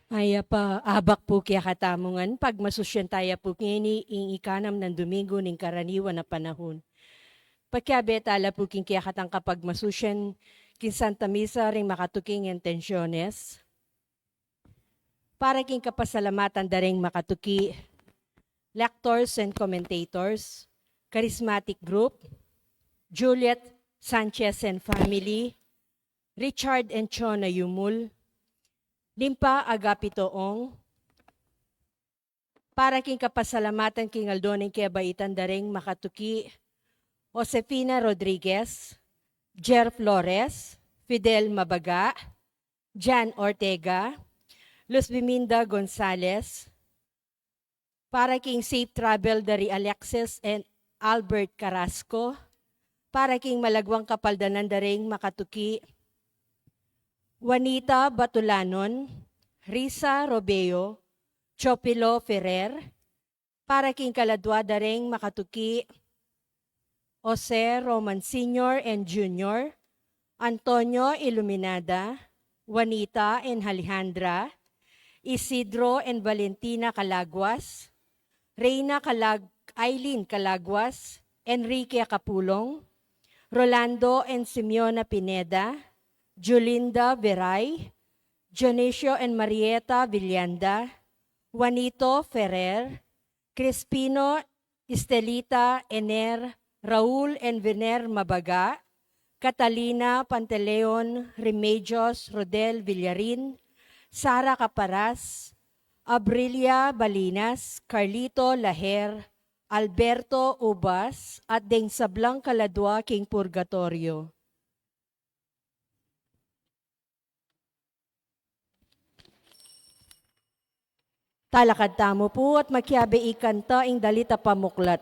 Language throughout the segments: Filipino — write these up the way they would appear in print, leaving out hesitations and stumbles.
Ay pa abak po kaya katamungan pag masusyan tayo po ngini ing ikanam ng Domingo ning karaniwan na panahon. Pagkabe tala po king kaya katang kapag masusyan kin Santa Misa ring makatuking intensyones. Para king kapasalamatan daring makatuki, lectors and commentators, charismatic group, Juliet Sanchez and family, Richard and Chona Yumul, Limpa Agapitoong, para king kapasalamatan king aldoning kebaitan daring makatuki, Josefina Rodriguez, Jer Flores, Fidel Mabaga, Jan Ortega, Luz Biminda Gonzalez, para king safe travel dari Alexis and Albert Carrasco, para king malagwang kapaldanan daring makatuki, Juanita Batulanon, Risa Robeo, Chopilo Ferrer, para king kaladwa daring makatuki, Jose Roman Sr. and Jr., Antonio Iluminada, Juanita and Alejandra, Isidro and Valentina Calaguas, Reina Aileen Calaguas, Enrique Capulong, Rolando and Simeona Pineda, Julinda Veray, Dionisio and Marieta Villanda, Juanito Ferrer, Crispino Estelita Ener, Raul and Vener Mabaga, Catalina Pantaleon Remedios Rodel Villarin, Sara Caparas, Abrilia Balinas, Carlito Laher, Alberto Ubas, at Deng Sablang Kaladwa King Purgatorio. Talakad tamo po at makiabe ikanta ing dalita pamuklat.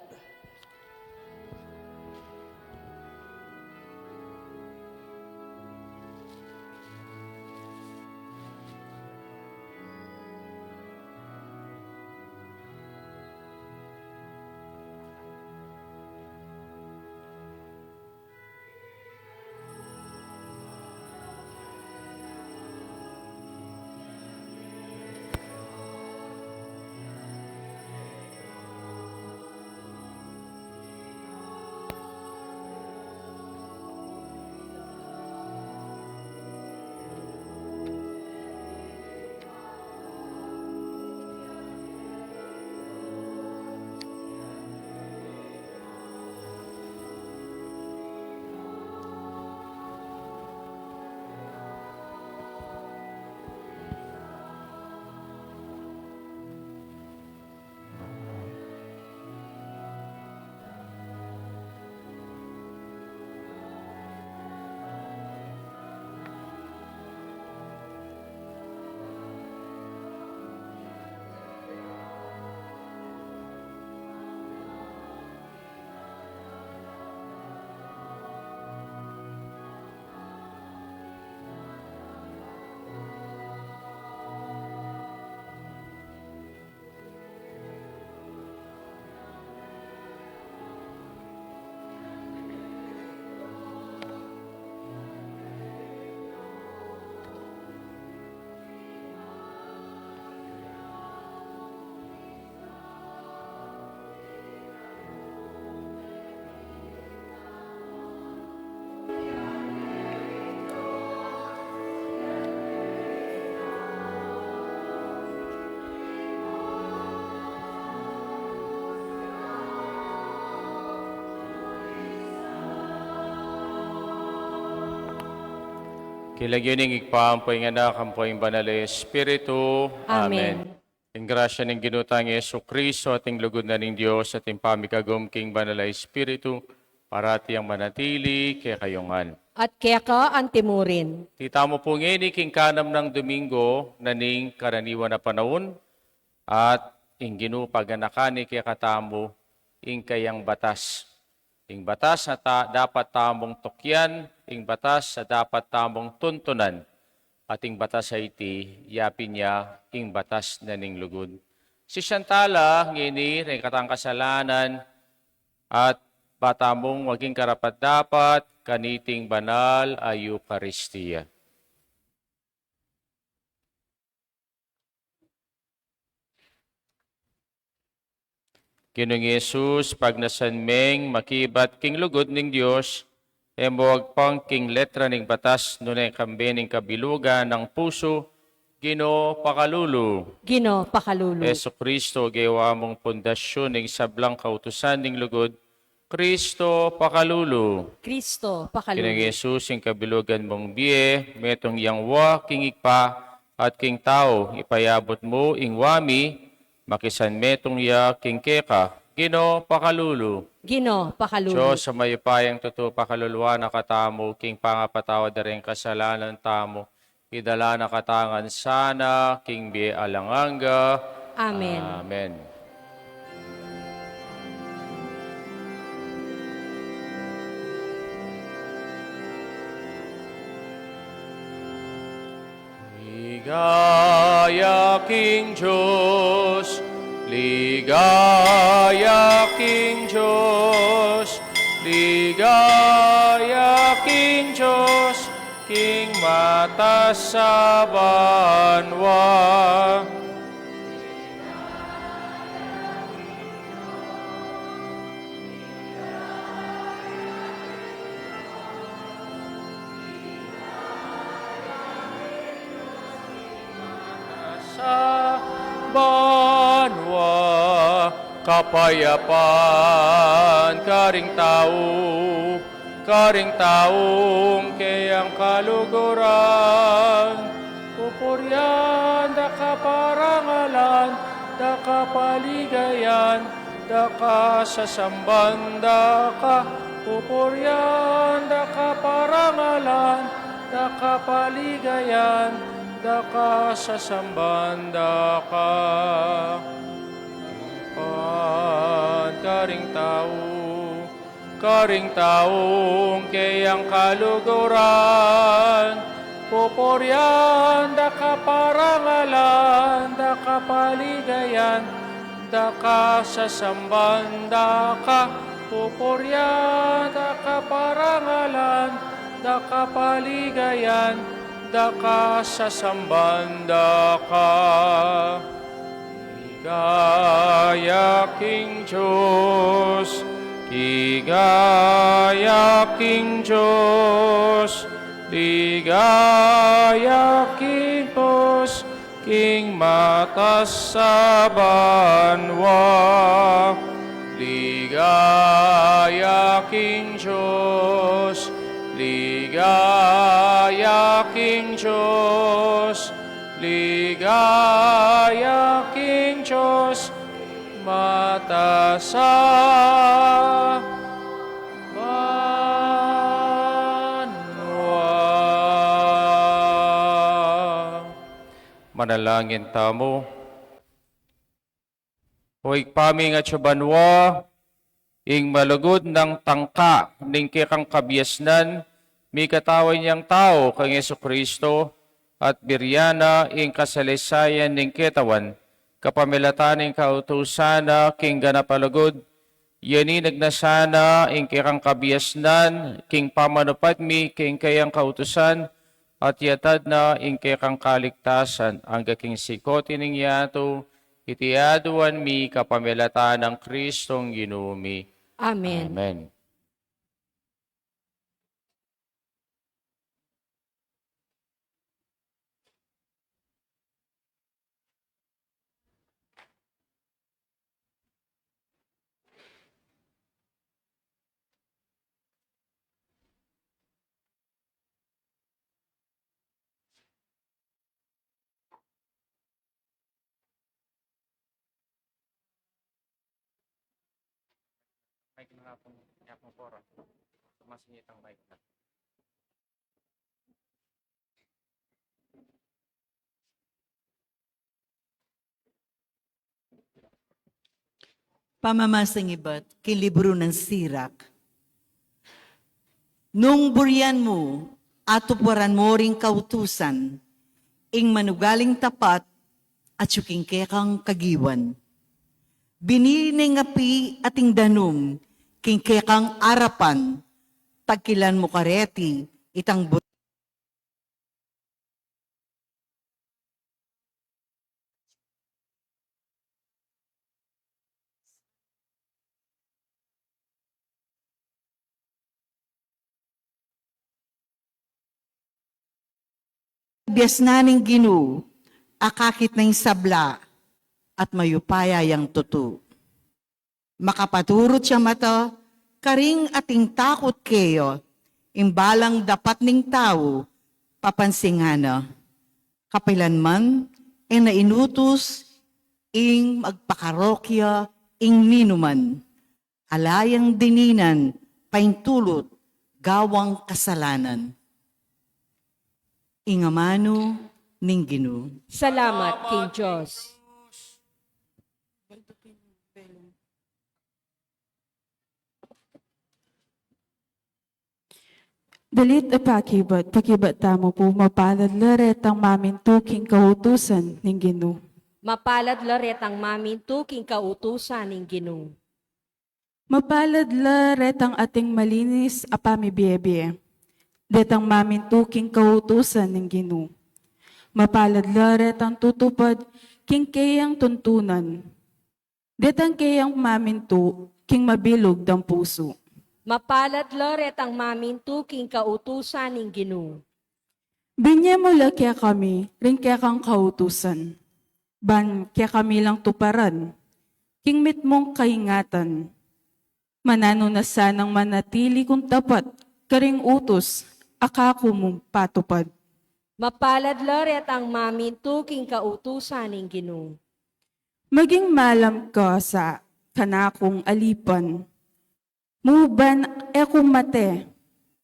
Kilagyoning igpaampoy nga na kampoy banal Espiritu. Amen. Ang grasya ng ginutang Yesu Kristo ating lugod na ng Diyos ating pamikagom king banal Espiritu para tiyang manatili kaya kayongan. At kaya ka antimurin. Tita mo po ngini king kanam ng Domingo na ning karaniwan na panahon at ing ginupaganakani kaya katamo ing kayang batas. Ing batas na dapat tamong tukyan, ing batas na dapat tamong tuntunan, at ing batas ay iti, yapin niya, ing batas na ning lugod. Si Shantala, ngini, rin katang kasalanan, at batamong maging karapat dapat, kaniting banal ay Eucharistia. Ginoong Yesus, pag nasanmeng makibat king lugod ning Dios, emuag pang king letra ning batas nunay kambe ning kabilugan ng puso, Ginoo pakalulu. Ginoo pakalulu. Yesu Kristo, gawa mong pundasyon ning sablang kautusan ning lugod, Kristo pakalulu. Kristo Ginoong pakalulu. Yesus, ing kabilugan mong biye, metong yangwa, king ikpa, at king tao, ipayabot mo ing wami, makisan metong ya king keka, Ginoo pakalulu. Ginoo pakalulu. Diyos sa mayupayang totoo pakaluluwa na katamo, king pangapatawa da rin kasalanan tamo, idala na katangan sana, king biye alanganga. Amen. Amen. Ligaya King Diyos, ligaya King Diyos, ligaya King Diyos, King mata sa banwa. Sa banwa, kapayapaan karing taong kayang kaluguran, pupuryan da kaparangalan, da kapaligayan, da kasasamban, da ka pupuryan, da kaparangalan, da kapaligayan, da kasasamban, da ka karing taong kayang kaluguran, pupuryan, da kaparangalan, da kapaligayan, da kasasamban, da ka pupuryan, da kaparangalan, da kapaligayan, da kasasamban, da ka. Ligaya King Diyos, ligaya King Diyos, ligaya King Diyos, King mata sa banwa. Ligaya King Diyos, ligaya King Diyos, ligaya King Diyos, mata sa banwa. Manalangin tamo. Huwag paming at banwa, ing malugod ng tangka, ning kikang kabiasnan, may kataway niyang tao kang Yesu Kristo, at biryana ing kasalisayan ning ketawan, kapamilatan ning kautosana king ganapalugod, yani nagnasana ing kikang kabiasnan, king pamanupad mi king kayang kautusan, at yatad na ing kikang kaligtasan, ang king sikoti ning yato, itiaduan mi kapamilatan ng Kristong ginumi. Amen. Amen. Mic na nga pong yapong poro. Tumasingit ang mic na. Pamamasang iba't kilibro ng sirak. Nung buryan mo, atuparan mo ring kautusan, ing manugaling tapat at suking kekang kagiwan. Binining api ating danum, king kekang arapan, tagkilan mo kareti, itang but. bias naning Ginu, akakit na yung sabla, at mayupaya yang tutu. Makapaturot siya mata, karing ating takot kayo, imbalang dapat ning tao, papansingana. Kapilanman, nainutos, ing magpakarokya, ing minuman. Alayang dininan, paintulot, gawang kasalanan. Ingamano ning Ginoo. Salamat, King Diyos. Dalit a pakibat tamo po mapalad laret ang mamintuking kautusan ng Ginoo. Mapalad laret ang mamintu king kautusan ng Ginoo. Mapalad laret ang ating malinis a pamibiyebie. Det ang mamintuking kautusan ng Ginoo. Mapalad laret ang tutupad king kayang tuntunan. Det ang kayang mamintu king mabilog dang puso. Mapalad laret ang mamintu king kautusan ng Ginoo. Binya mo la kaya kami, rin kaya kang kautusan. Ban kaya kami lang tuparan, king mit mong kaingatan. Manano na sanang manatili kung tapat, karing utos, akako mong patupad. Mapalad laret ang mamintu king kautusan ng Ginoo. Maging malam ka sa kanakong alipan. Muban ekong mate,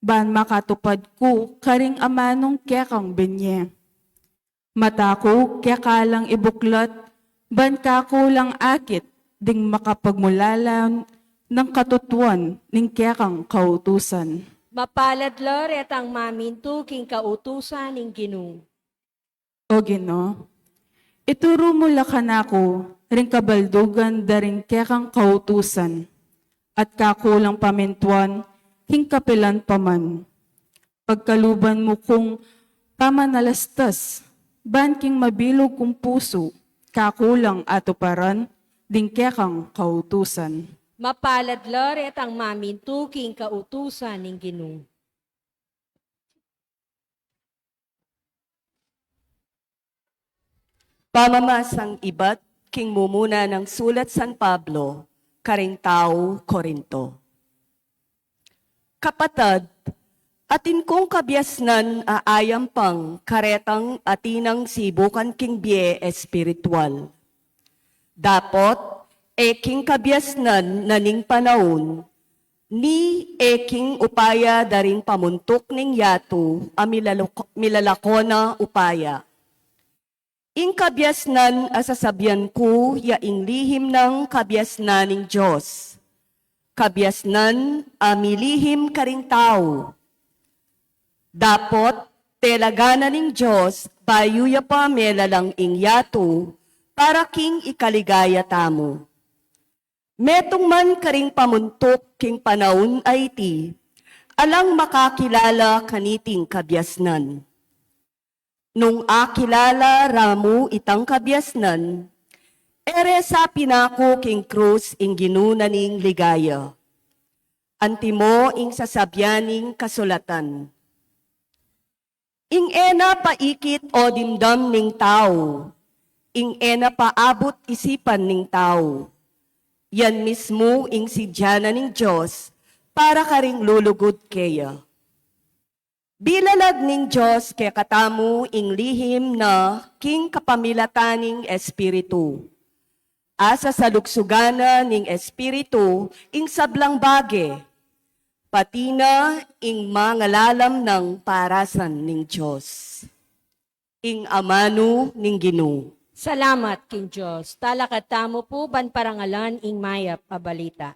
ban makatupad ko karing amanong kekang benye. Mata ko kekalang ibuklat, ban kako lang akit, ding makapagmulalan ng katutuan ning kekang kautusan. Mapalad laret ang mamintu king kautusan ng Ginoo. O Ginoo, ituro mo lakanako, ring kabaldugan daring kekang kautusan, at kakulang pamintuan, hingkapilan paman. Pagkaluban mo kung pamanalastas, banking mabilog kung puso, kakulang atuparan, dingkekang kautusan. Mapalad laret ang mamintu king kautusan ng Ginoo. Pamamasang iba't king mumuna ng sulat San Pablo, karing tao Korinto. Kapatad, atin kong kabiasnan aayam pang karetang atinang sibukan king bie espiritual. Dapot, eking kabiasnan naning panahon, ni eking upaya daring pamuntok ning yato a milalakona upaya. Ing kabiasnan asasabyan ko yaing lihim ng kabiasnan ng Diyos. Kabiasnan amilihim karing tao. Dapot telagana ning Diyos bayuya pa melalang ing yato para king ikaligaya tamo. Metong man karing pamuntok king panahon ay ti, alang makakilala kaniting kabiasnan. Nung akilala ramu itang kabiasnan, ere sa pinako king krus ing ginunaning ligaya. Antimo ing sasabyaning kasulatan. Ing ena paikit o dimdam ning tao, ing ena paabot isipan ning tao. Yan mismo ing sidyana ning Diyos para karing lulugod kaya. Bilalag ning Diyos kaya katamu ing lihim na king kapamilataning espiritu. Asa sa luksugana ning espiritu ing sablang bage, pati na ing mangalalam ng parasan ning Diyos. Ing amano ning Ginoo. Salamat, King Diyos. Talakad tamo po ban parangalan ing mayap a balita.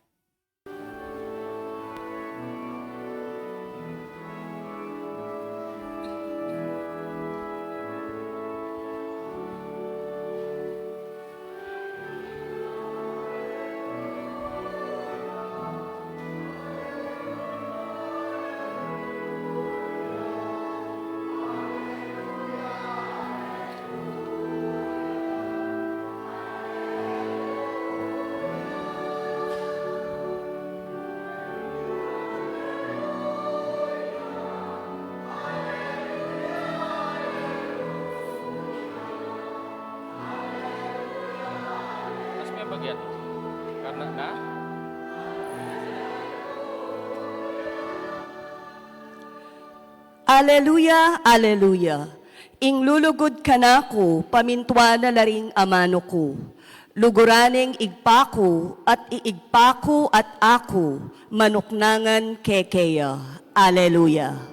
Yan. Karena na? Aleluya, aleluya. Ing lulugod ka na ko, pamintwa na laring amano ko. Luguraneng igpako at iigpako at ako, manuknangan kekeya. Aleluya.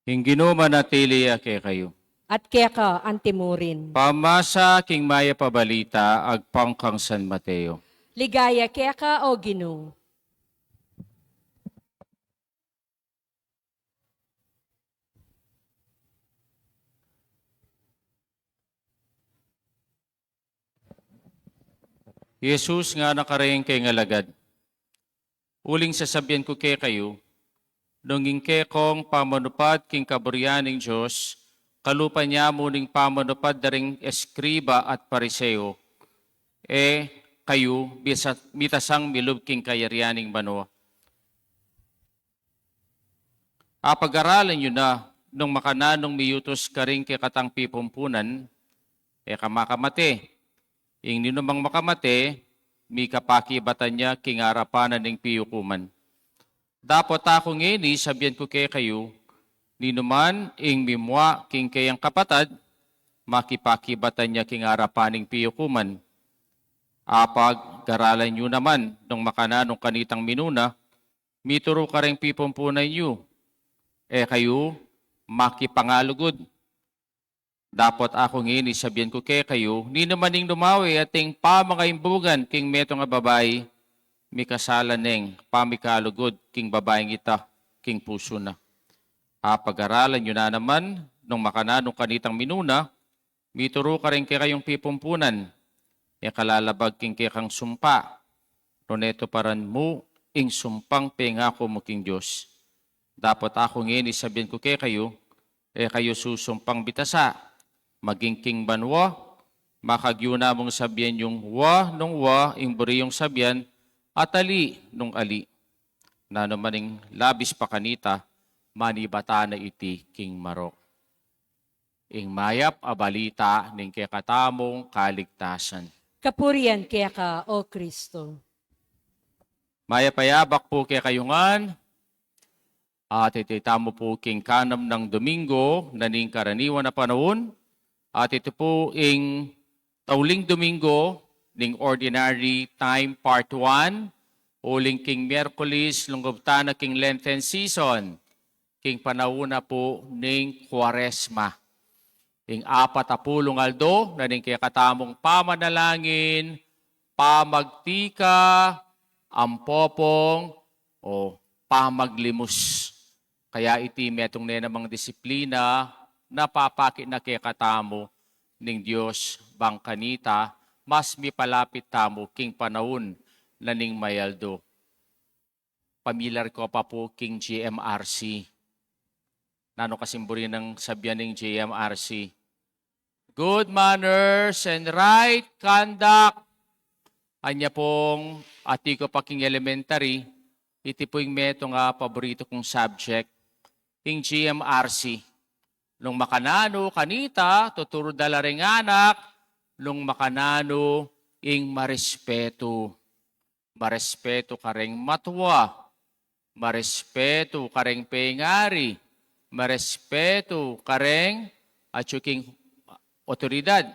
Hinggino manatili ake kayo. At kaya ka antimurin. Pamasa king maya pabalita agpangkang San Mateo. Ligaya kaya ka o Ginoo. Jesus nga nakareng kay ngalagad. Uling sasabihan ko kay kayo, nung ingke kong pamanupad king kaburyaning Diyos, kalupa niya muning pamanupad daring eskriba at pariseo, kayo mitasang milub king kayaryaning banwa. Apag-aralan nyo na nung makananong miyutos karing kay katang pipumpunan, kamakamate. Ing ninumang makamate, mi kapakibatan niya king arapanan ng piyukuman. Dapat akong ngini, sabihan ko kay kayo, ninuman ing mimwa king kayang kapatad, makipakibatan niya king arapaning piyukuman. Apag garalan nyo naman, nung makananong kanitang minuna, mituro ka rin pipumpunan nyo, kayo makipangalugod. Dapat ako ngini, sabihan ko kay kayo, ni naman ning lumawi ating pamangayimbugan king meto nga babae, mi kasalan neng pamikalugod king babaeng ita, king puso na. Pag-aralan nyo na naman, nung makananong kanitang minuna, mituro ka rin kay kayong pipumpunan, kalalabag king kay kang sumpa, noneto paran mo, ing sumpang pengako mo king Diyos. Dapat ako ngini, sabihan ko kay kayo, kayo susumpang bitasa, maging king banwa, makagyo na mong sabihan yung nung ing buri yung sabihan, at ali nung ali. Na naman labis pa kanita, manibata na iti king marok. Ing mayap abalita ning kekatamong kaligtasan. Kapurian kaya ka o Kristo. Mayapayabak po kay kayungan, at ititamo po king kanam ng Domingo, naning karaniwan na panahon, at ito po ing tauling Domingo, ning Ordinary Time Part 1, uling king Miyerkules, lunggob na king Lenten Season, king panahuna po ning Quaresma. Ing 40 aldo, na ning kakatamong pamanalangin, pamagtika, ampopong, o pamaglimus. Kaya iti metong nenamang disiplina, napapakit na kay katamo ning Diyos bang kanita, mas mipalapit tamo king panahon na ning mayaldo. Pamilyar ko pa po king GMRC. Nano kasimburi ng sabyan ng GMRC. Good manners and right conduct. Anya pong ati ko pa king elementary, iti po yung meto nga paborito kong subject, king GMRC. Nung makanano kanita, tuturo dala ring anak, nung makanano ing marespeto. Marespeto ka ring matwa, marespeto ka ring pengari, marespeto ka ring atsuking otoridad.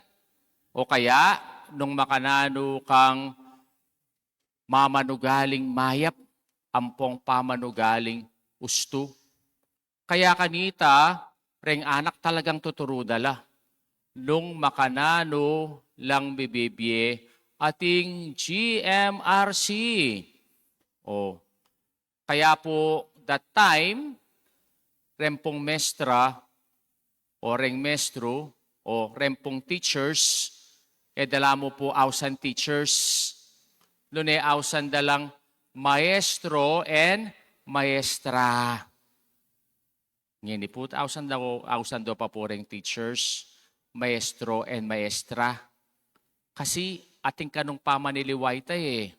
O kaya, nung makanano kang mamanugaling mayap, ampong pamanugaling usto. Kaya kanita, reng anak talagang tuturo dala. Nung makanano lang bibibye ating GMRC. O, kaya po that time, rempong mestra o reng mestro O rempong teachers, dala mo po ausan teachers. Nune ausan dalang maestro and maestra. Ngini po, ausan do pa po rin teachers, maestro and maestra. Kasi ating kanong pamaniliway tayo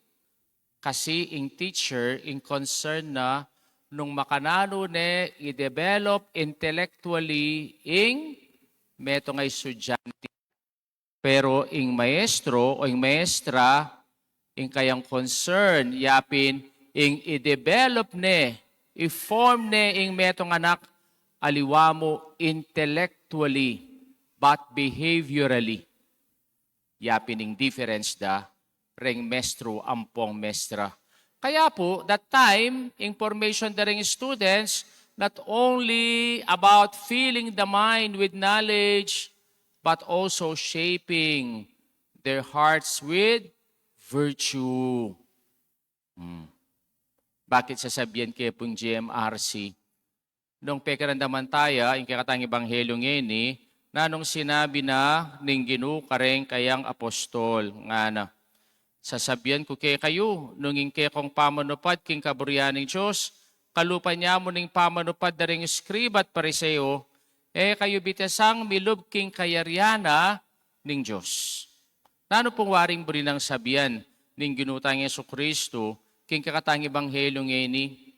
Kasi in teacher, in concern na nung makanano ne i-develop intellectually ing meto nga estudyante. Pero ing maestro o ing maestra, ing kayang concern, yapin, ing i-develop ne, i-form ne ing metong anak, aliwa mo intellectually, but behaviorally. Yapin ing difference da, ring mestro, ampong mestra. Kaya po, that time, information da ring students, not only about filling the mind with knowledge, but also shaping their hearts with virtue. Bakit sasabihan kayo pong GMRC? Nung pekarandaman tayo, yung kakatang ebanghelyo ngini, na nung sinabi na ning Ginoo kareng kayang apostol, nga na, sasabihan ko kayo, nung ingke kong pamanupad king kaburyan ng Diyos, kalupa niya mo ning pamanupad na ring skriba at pariseo, kayo bitasang milub king kayaryana ning Diyos. Nano pong waring buri ng sabihan ning ginutang Yesu Kristo, king kakatang ebanghelyo ngini,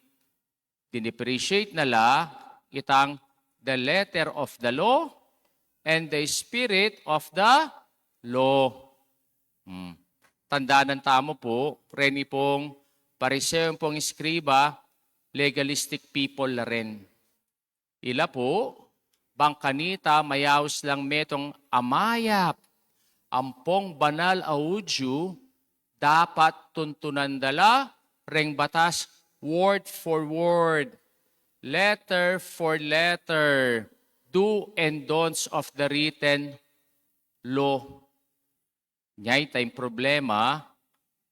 din-appreciate nala itang the letter of the law and the spirit of the law. Tandaan ng tamo po, reni pong pariseo pong iskriba, legalistic people na rin. Ila po, bangkanita mayaws lang metong amayap, ampong banal audyo, dapat tuntunan dala, reng batas, word for word, letter for letter, do and don'ts of the written law. Nyay tayong problema,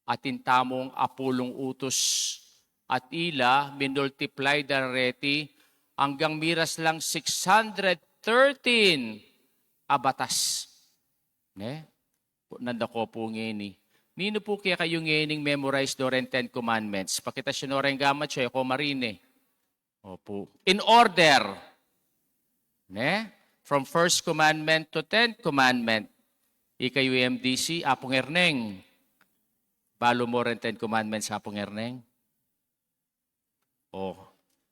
atin tamong apulong utos at ila minultiply dareti hanggang miras lang 613 abatas. Ne? Nandako po ngini. Nino po kaya kayo ngining memorize do ren 10 commandments? Pakita siya no ren gamat siya, ako marine. Opo. In order. Ne? From first commandment to 10th commandment. Ikayo MDC, apong erneng. Balo mo ren 10 commandments, apong erneng.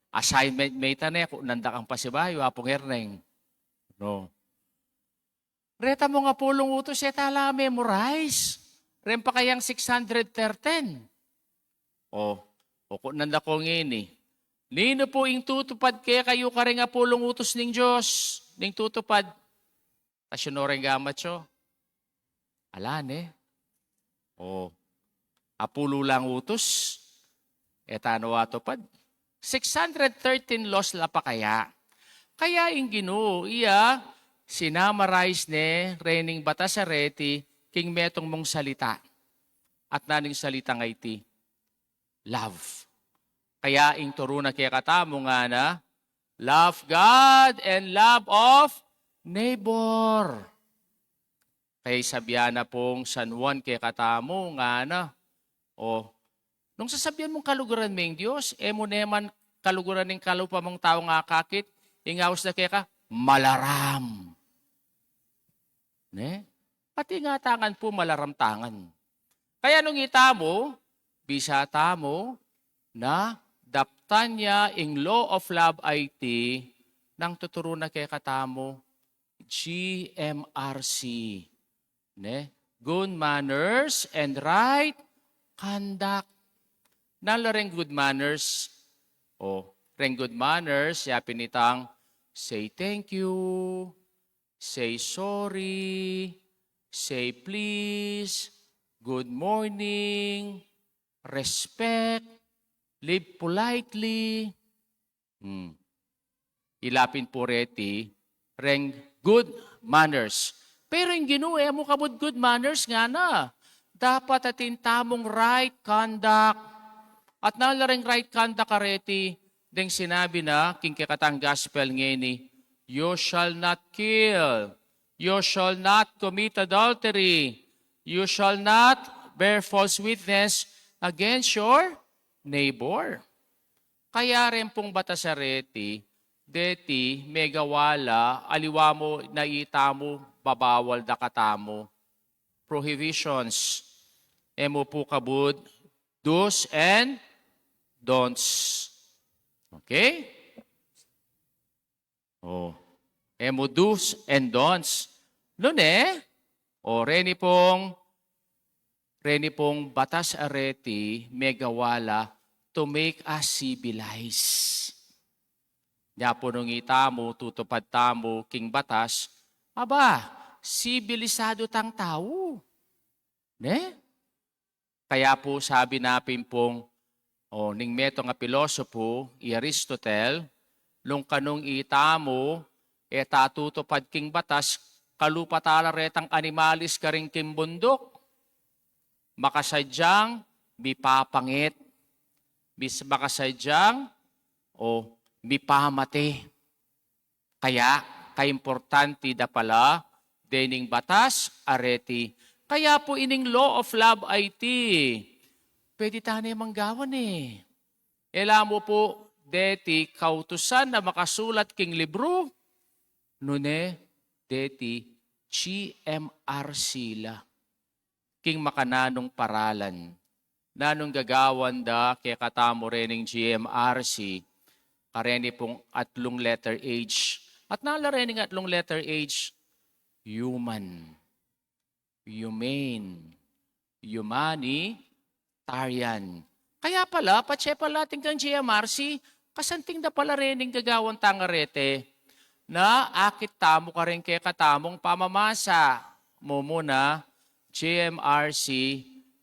Assignment mate na kung nanda kang pasibayo, apong erneng. No. Reta mo nga pulong utos, tala memorize. Ren pa kayang 613. Kung nanda ko ngini. Nino po ing tutupad kaya kayo ka rin nga pulong utos ng Diyos. Ning tutupad. Tasyonoring gamat siyo. Alan apulo lang utos. Etano atupad. 613 laws la pa kaya. Kaya ing Ginoo, iya, sinamarize ne, rening batas sa reti, king metong mong salita. At naning salita nga iti, love. Kaya ing turo na kaya katamo nga na, love God and love of neighbor. Kaya sabihan na pong San Juan kaya katamo nga na, nung sasabihan mong kaluguran mong Diyos, mo neman kaluguran ng kalupa mong tao nga kakit, ingawas na kaya ka, malaram. Ne? Pati nga tangan po malaram tangan. Kaya nung itamo, bisa tamo na daptan niya ing law of love IT nang tuturo na kaya katamo GMRC. Ne? Good manners and right conduct. Nalaring good manners. Ring good manners, yapin itang say thank you, say sorry, say please, good morning, respect, live politely. Ilapin po reti, ring good manners. Pero yung Ginoo, mo kabud good manners nga na. Dapat atin tamong right conduct. At nalaring right conduct kareti, deng sinabi na, king kakatang gospel ngeni, you shall not kill, You shall not commit adultery. You shall not bear false witness against your neighbor. Kaya rin pong batas areti, deti, megawala, aliwa mo, naita mo, babawal da katamo. Prohibitions. Emo po kabud, do's and don'ts. Okay? Oh. Emo do's and don'ts. Noon reni pong batas areti, megawala, to make us civilized. Nya po nung itamo, tutupad tamo, king batas, aba, sibilisado tang tao. Ne? Kaya po sabi napin pong, ning meto nga pilosopo, Aristotle, lung kanong itamo, tatutupad king batas, kalupatala retang animalis ka rin king bundok. Makasadyang, bipapangit, makasadyang, bipamate. Kaya, kaimportanti da pala, dening batas, areti. Kaya po ining law of love IT, pwede tayo manggawan Ela mo po, deti, kautusan na makasulat king libro, nune, deti, GMR sila. King makananong paralan. Nanong gagawan da, kaya katamo rening GMRC, kareni pong atlong letter H. At nalarening atlong letter H, human. Humane, humanitarian. Kaya pala, patse pala ating kang GMRC, kasanting na pala rening gagawan tangarete, na akit tamo ka rin kaya katamong pamamasa mo muna, GMRC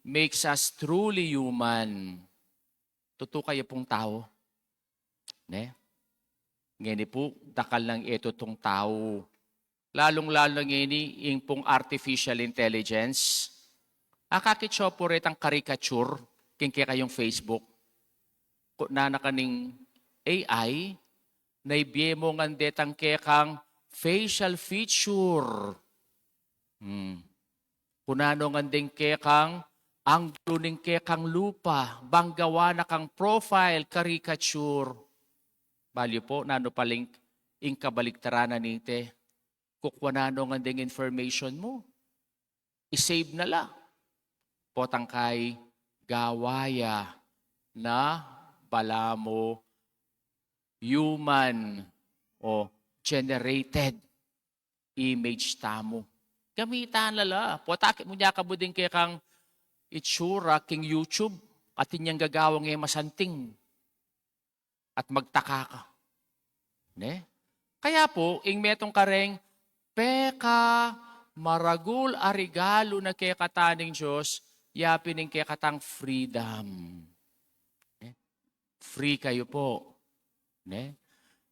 makes us truly human. Totoo kayo pong tao. Ne? Ngayon po, dakal lang ito tong tao. Lalong-lalo ngini yung pong artificial intelligence. Akakitsyo po rin ang caricature king kaya kayong Facebook. Na nakaning AI, na ibiyemo nga detang kaya kang facial feature. Kunano nga din kaya kang ang luning kaya kang lupa, banggawa na kang profile, caricature. Balyo po, nano paling ing kabaliktaran nite. Kukwanano nga ding information mo. I-save na la. Potang kay gawaya na bala mo human o generated image tamo. Gamitan lala. Potakit mo niya kabuding kaya kang itsura king YouTube at inyang gagawang masanting at magtaka ka. Ne? Kaya po, ing metong kareng peka, maragul, arigalo na kaya kataning Diyos, yapining kaya katang freedom. Free kayo po. Ne?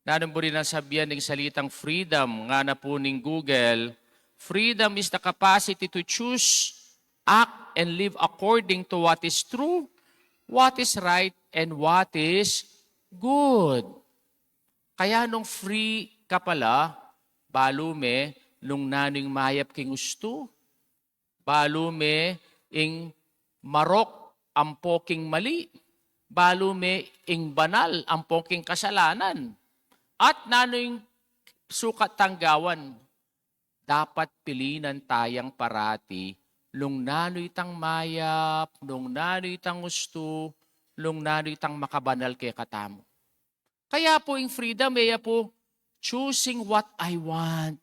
Nanon po rin ang sabihan ng salitang freedom, nga na po ning Google, freedom is the capacity to choose, act, and live according to what is true, what is right, and what is good. Kaya nung free ka pala, balume, nung naning mayap king gusto. Balume, ing marok, ang poking mali. Balume, ing banal, ang poking kasalanan. At nano'y sukat tanggawan, dapat pilinan tayang parati, nung nano'y tang mayap, nung nano'y tang gusto, nung nano'y tang makabanal kay katamo. Kaya po ing freedom, po, choosing what I want.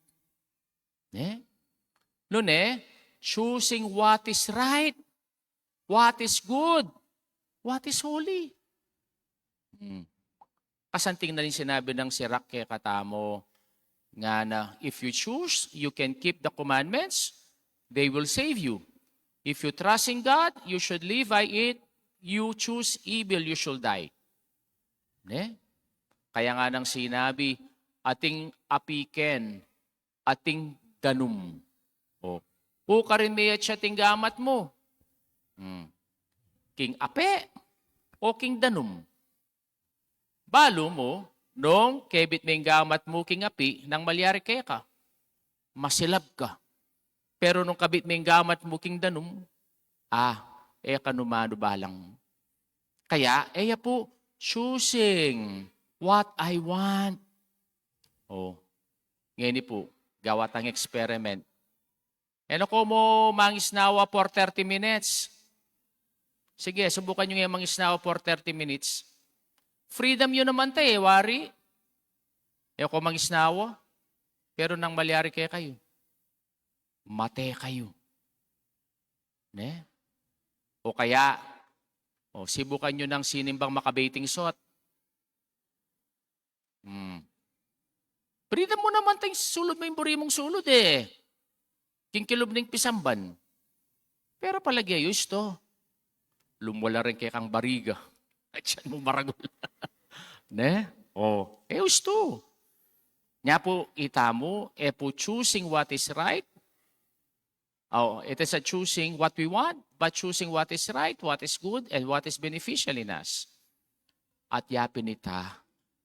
Choosing what is right, what is good, what is holy. Kasanting na rin sinabi ng Sirach kay katamo, nga na, if you choose, you can keep the commandments, they will save you. If you trust in God, you should live by it. You choose evil, you shall die. Kaya nga nang sinabi, ating apiken, ating danum. O karin may at siya tinggamat mo. King ape o king danum. Balo mo, nung kebit may gamat mo king api, nang malyari kaya ka. masilab ka. Pero nung kabit may gamat mo king danum, kanumano balang. Kaya, po, choosing what I want. Ngayon po, gawat ang experiment. Ko mo mangisnawa for 30 minutes. Sige, subukan nyo ngayon mangisnawa for 30 minutes. Freedom yun naman wari. Ko mangisnawa. Pero nang malyari kayo, mate kayo. Ne? O kaya, sibukan nyo ng sinimbang makabating sot. Freedom mo naman tayong sulod mo yung buri mong sulod Kingkilob ng pisamban. Pero palagi ayos to. Lumwala rin kay kang bariga. At siyan mo maragol. Ne? Ayos to. Nya po, itamo, po choosing what is right. It is a choosing what we want, but choosing what is right, what is good, and what is beneficial in us. At yapin ita,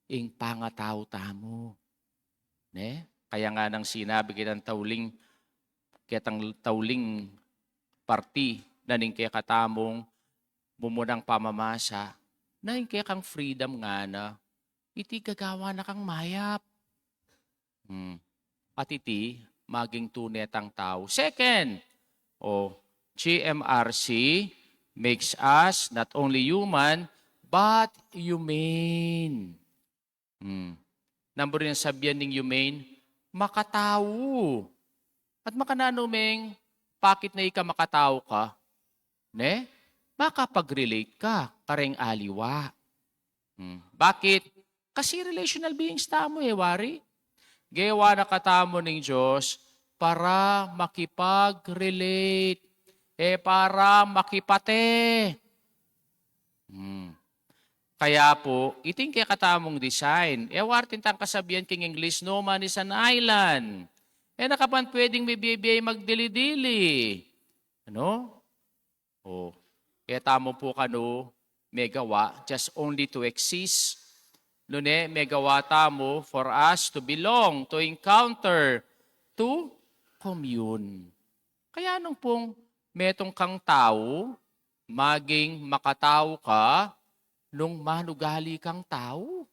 ing pangatao tamo. Ne? Kaya nga nang sinabi kitang tauling party na ning kaya katamong bumunang pamamasa, na ning kaya kang freedom nga na, iti gagawa na kang mayap. At iti, maging tunetang tao. Second, GMRC makes us not only human, but humane. Number yung sabihan ng humane, makatao. At makananumeng, bakit na ika makatao ka? Ne? Makapag-relate ka, kareng aliwa. Bakit? Kasi relational beings tamo wari. Gawa na katamo ng Diyos para makipag-relate. Para makipate. Kaya po, iting kaya katamong design. Wartin tang kasabihan king English, no man is an island. Nakapan pwedeng may bibiyay magdili-dili. Ano? Kaya tamo po may gawa just only to exist. May gawa tamo for us to belong, to encounter, to commune. Kaya nung pong metong kang tao, maging makatao ka, nung manugali kang tao.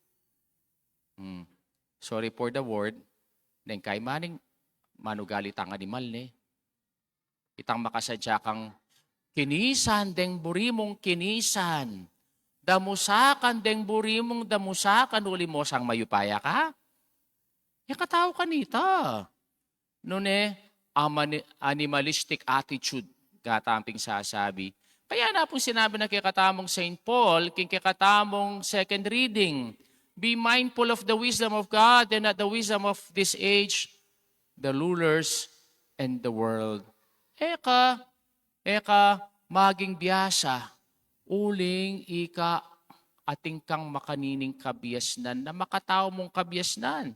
Sorry for the word. Neng kay maning manugali tang animal Itang makasadya kang kinisan, deng burimong kinisan. Damusakan, deng burimong damusakan, uli mo sang mayupaya ka. Katao ka nita. Animalistic attitude, katamping sasabi. Kaya na pong sinabi na kay katamong St. Paul, kay katamong second reading, be mindful of the wisdom of God and not the wisdom of this age, the rulers, and the world. Maging biyasa, uling ating kang makanining kabiasnan, na makatao mong kabiasnan.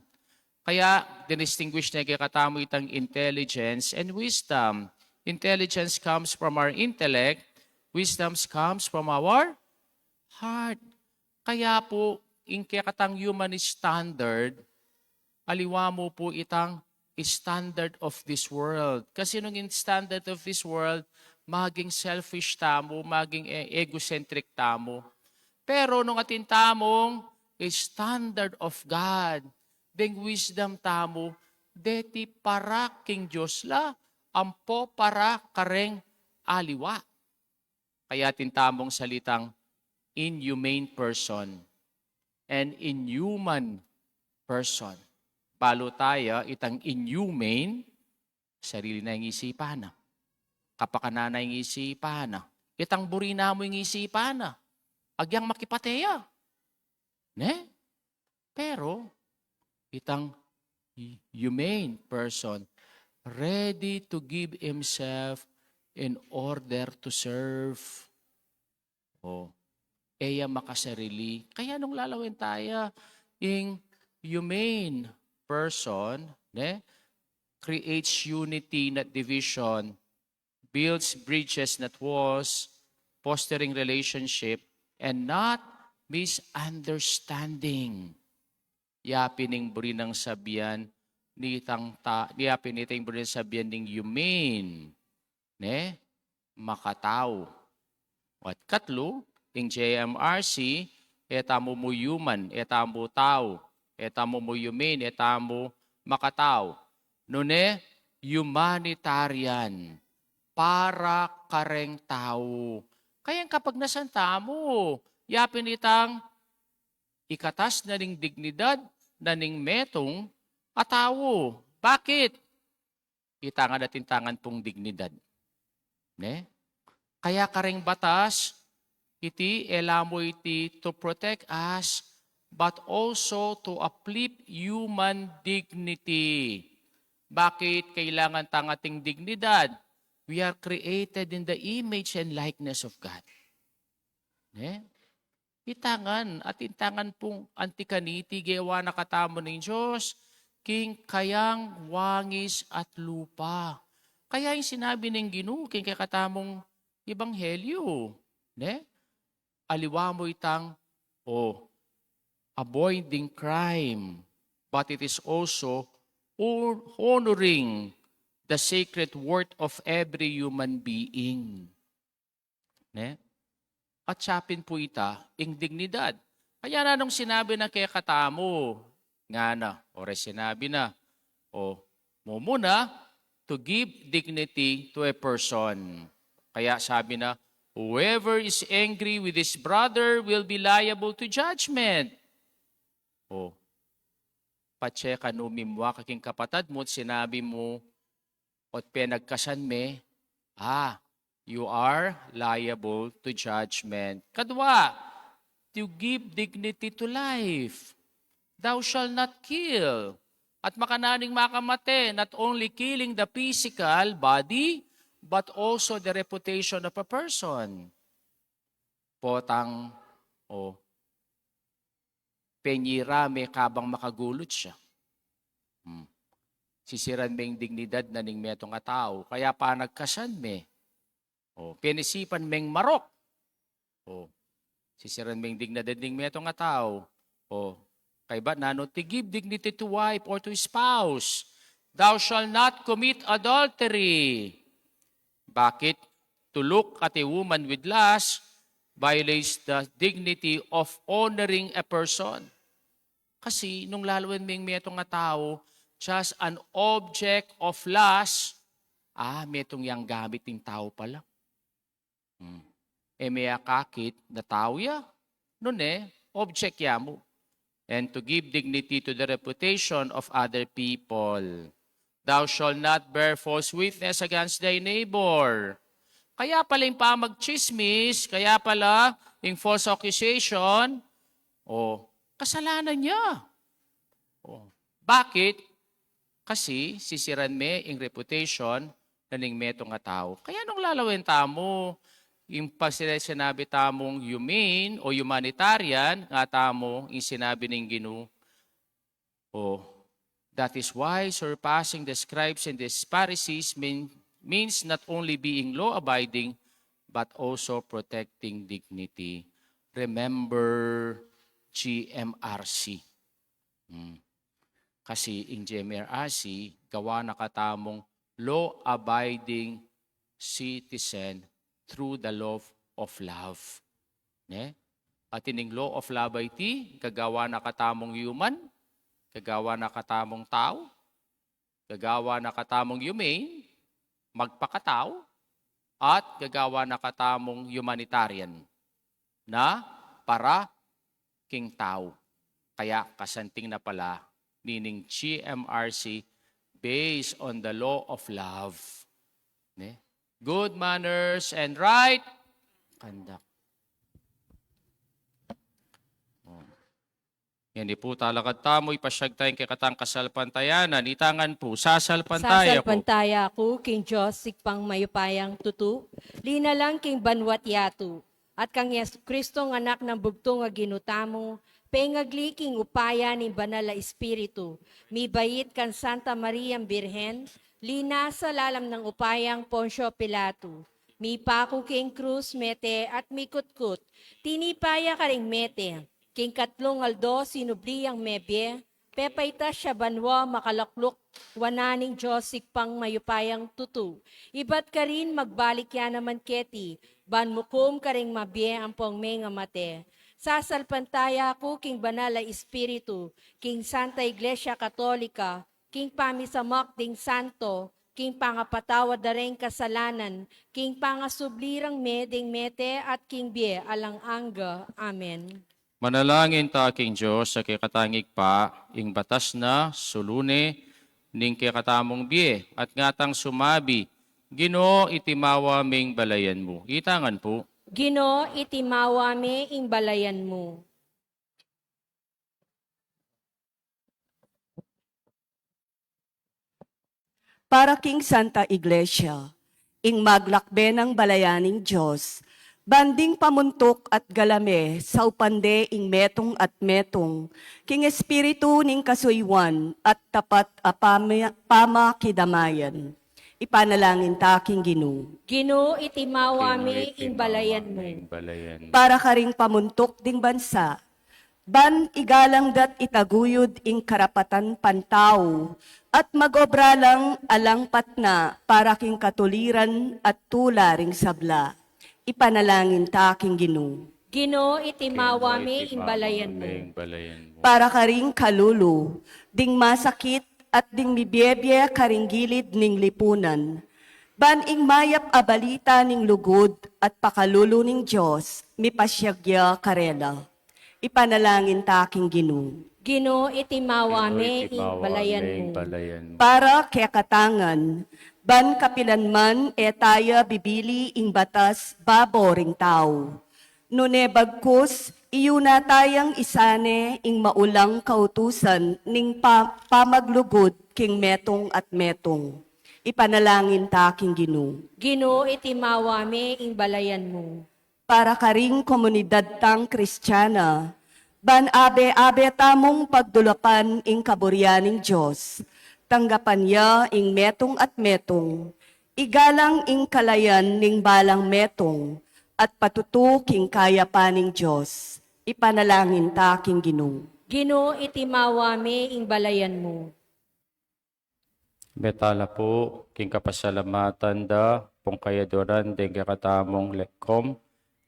Kaya, dinistinguish na kay katamo itang intelligence and wisdom. Intelligence comes from our intellect, wisdom comes from our heart. Kaya po, kaya katang human standard, aliwa mo po itang standard of this world. Kasi nung standard of this world, maging selfish tamo, maging egocentric tamo. Pero nung atin tamong standard of God, deng wisdom tamo, deti para king Diyos la, ampo para kareng aliwa. Kaya tintamong salitang inhumane person and inhuman person. Palo tayo, itang inhumane, sarili na yung isipan na. Kapakanana yung isipan na. Itang burina mo yung isipan na. Agyang makipateya. Ne? Pero, itang humane person, ready to give himself in order to serve. Eya makasarili. Kaya nung lalawin tayo, yung humane person, creates unity, not division, builds bridges, not walls, fostering relationship, and not misunderstanding. Yapining buri ng sabihan, niya pinitang bro sabihan ng yumain, ne, makatao. At katlo, ing JMRC, etamo mo human, etamo tao, etamo mo yumain, etamo makatao. Nune, humanitarian, para kareng tao. Kaya kapag nasanta mo, yapin itang ikatas na ning dignidad, na ning metong atawo. Bakit? Itangan at intangan pong dignidad. Ne? Kaya kareng batas, iti elamo iti to protect us, but also to uplift human dignity. Bakit kailangan tangating dignidad? We are created in the image and likeness of God. Ne? Itangan at intangan pong antikaniti gawa na katamo ng Diyos, king kayang wangis at lupa. Kaya yung sinabi ng Ginoo, king kakatamong ebanghelyo, ne? Aliwa mo itang, avoiding crime, but it is also honoring the sacred worth of every human being. Ne? At sapin po ita, ing dignidad. Kaya na nung sinabi na kay katamo, nga na, sinabi na, mo muna, to give dignity to a person. Kaya sabi na, whoever is angry with his brother will be liable to judgment. Patse kanumimwa kaking kapatad mo, sinabi mo, at penagkasan me, you are liable to judgment. Kadwa, to give dignity to life. Thou shalt not kill. At makananing makamate, not only killing the physical body, but also the reputation of a person. Potang, penyirame kabang makagulot siya. Sisiran me yung dignidad na ning metong atao, kaya pa nagkasan me. Pinisipan meng marok. Sisiran meng dignidad ning metong atao. Kay ba nano, to give dignity to wife or to spouse. Thou shalt not commit adultery. Bakit? To look at a woman with lust violates the dignity of honoring a person. Kasi nung laluin meng metong atao, just an object of lust, metong yang gamit ng tao pala. May akakit na tao ya. Nun object ya mo. And to give dignity to the reputation of other people. Thou shalt not bear false witness against thy neighbor. Kaya pala yung pamagchismis, kaya pala yung false accusation, kasalanan niya. Bakit? Kasi sisiran me yung reputation na ning metong nga tao. Kaya nung lalawin tamo, yung sinabi tamong humane o humanitarian, nga tamo, yung sinabi ng Ginoo, that is why surpassing the scribes and the Pharisees means not only being law-abiding, but also protecting dignity. Remember GMRC. Kasi in GMRC, gawa na katamong law-abiding citizen through the law of love. Ne? At ining law of love ay kagawa na katamong human, kagawa na katamong tao, kagawa na katamong humane, magpakatao, at gagawa na katamong humanitarian na para king tao. Kaya kasanting na pala meaning GMRC based on the law of love. Ne? Good manners and right conduct. Yan di po talakad tamo, ipasyag tayong kikatang kasalpantayanan. Itangan po, sasalpantaya po. Sasalpantaya ako, King Josik pang mayupayang tutu, lina lang king banwat yatu, at kang Yesu Kristong anak ng bugtong nga ginutamo, pengagli king upaya ni Banal na Espiritu, mi bayit kan Santa Maria Birhen, lina sa lalam ng upayang Poncio Pilato, mi pako king krus mete at mi kutkut, tinipaya ka ring mete, king katlong aldo sinubliyang mebye, Pepayta siya banwa makalaklok wananing Diyos sikpang mayupayang tutu. Ibat ka rin magbalik yan naman keti, ban mukum ka ring mabye ang pong may nga mate. Sasalpantaya ko king banala espiritu, king Santa Iglesia Katolika, king pamisamak ding santo, king pangapatawad da rin kasalanan, king pangasublirang meding mete at king bie alang angga. Amen. Manalangin ta king Diyos sa kikatangig pa, ing batas na sulune, ning kikatamong biye, at ngatang sumabi, Ginoo itimawa ming balayan mo. Itangan po. Gino itimawa me ing balayan mo. Para king Santa Iglesia, ing maglakbe ng balayaning Diyos, banding pamuntok at galame sa upande ing metong at metong, king espiritu ning kasuywan at tapat a pamakidamayan. Ipanalangin ta king Ginoo. Gino itimawa me ing balayan mo. Balayan. Para karing pamuntok ding bansa, ban igalang dat itaguyod ing karapatan pantao, at magobra lang alang patna para king katuliran at tularing sabla. Ipanalangin ta king Ginoo. Gino itimawa me ing balayan mo. Balayan mo. Para karing kalulu, ding masakit at ding mibyebye karing gilid ning lipunan. Ban ing mayap a balita ning lugod at pakalulo ning Diyos, mipasyagya karela. Ipanalangin ta king Ginoo. Gino itimawa me ing balayan mo. Para kaya katangan, ban kapilan man etaya bibili ing batas baboring tao. Nune bagkus, iyuna tayang isane ing maulang kautusan ning pamaglugod king metong at metong. Ipanalangin ta king Ginoo. Gino itimawa me ing balayan mo. Para karing komunidad tang Kristiyana, ban abe-abe tamong pagdulapan ing kaburyaning Diyos, tanggapan niya ing metong at metong, igalang ing kalayan ning balang metong, at patutuking kaya paning Diyos. Ipanalangin ta king Ginoo. Gino itimawa me ing balayan mo. Betala po, king kapasalamatan da, pong kayadoran, deng kakatamong lekom,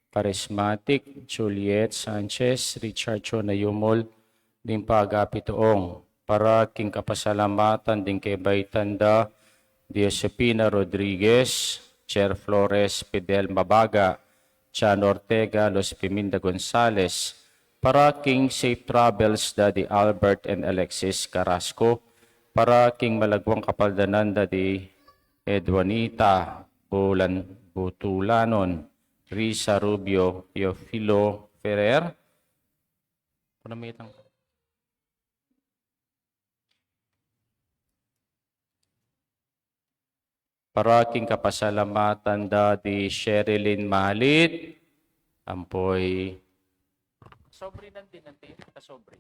Charismatic, Juliet Sanchez, Richard Chonayumol, ding pagapitoong, para king kapasalamatan, ding kay Baytanda, Diosepina Rodriguez, Chair Flores, Fidel Mabaga, Chan Ortega, Los Piminda Gonzales, para king Safe Travels, Daddy Albert and Alexis Carrasco, para king Malagwang Kapaldanan, Daddy Edwanita Butulanon, Risa Rubio, Teofilo Ferrer, para king kapasalamatan Daddy Sherilyn Mahalit, ampoy sobre nanti kasobre.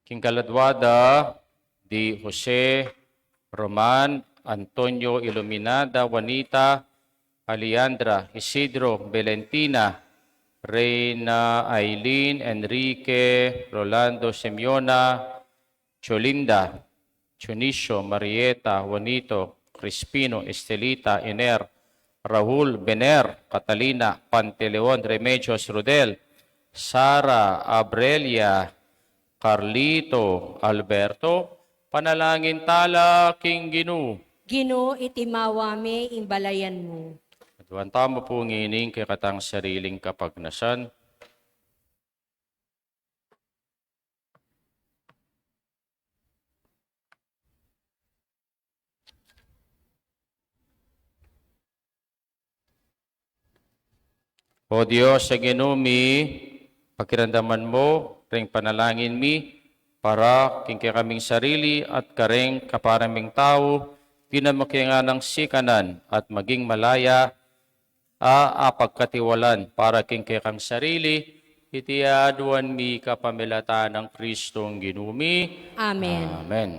King kaladwada di Jose Roman Antonio Iluminada Juanita Aliandra Isidro Valentina Reina Aileen Enrique Rolando Simeona Cholinda Chunicio, Marieta, Juanito, Crispino, Estelita, Iner, Raul, Bener, Catalina, Panteleon, Remedios, Rodel, Sara, Abrelia, Carlito, Alberto, panalangin tala, King Ginoo. Gino itimawa me ing balayan mo. At tamo po ngining kay katang sariling kapagnasan, O Diyos, sa ginumi, pakiramdaman mo, ring panalangin mi, para king kaming sarili at kareng kaparaming tao, tinamakinga ng sikanan at maging malaya, pagkatiwalan para king kang sarili, itiaduan mi kapamilata ng Kristong ginumi. Amen. Amen.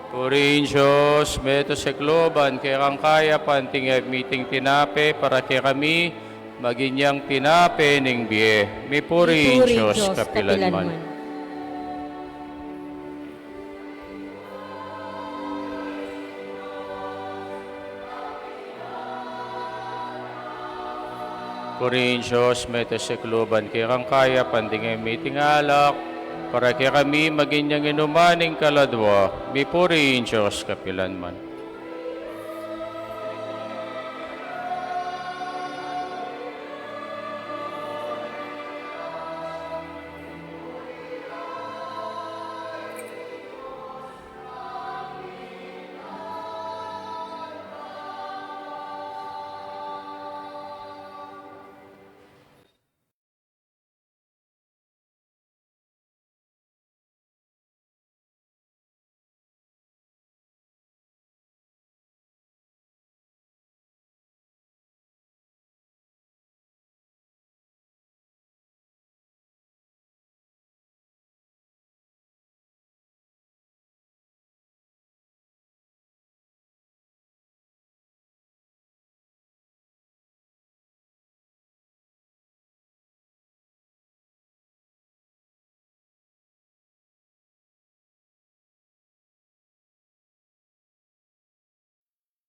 Purihin Diyos, meto sa kloban, kaya kang kaya panting meeting tinape, para kaya kami maginyang tinape ning biye. May purihin Diyos, kapilanman. Purihin Diyos, meto sa kloban, kaya kang kaya panting meeting alak, para kaya kami maginyang inumaning kaladwa. May purihin Diyos, kapilanman.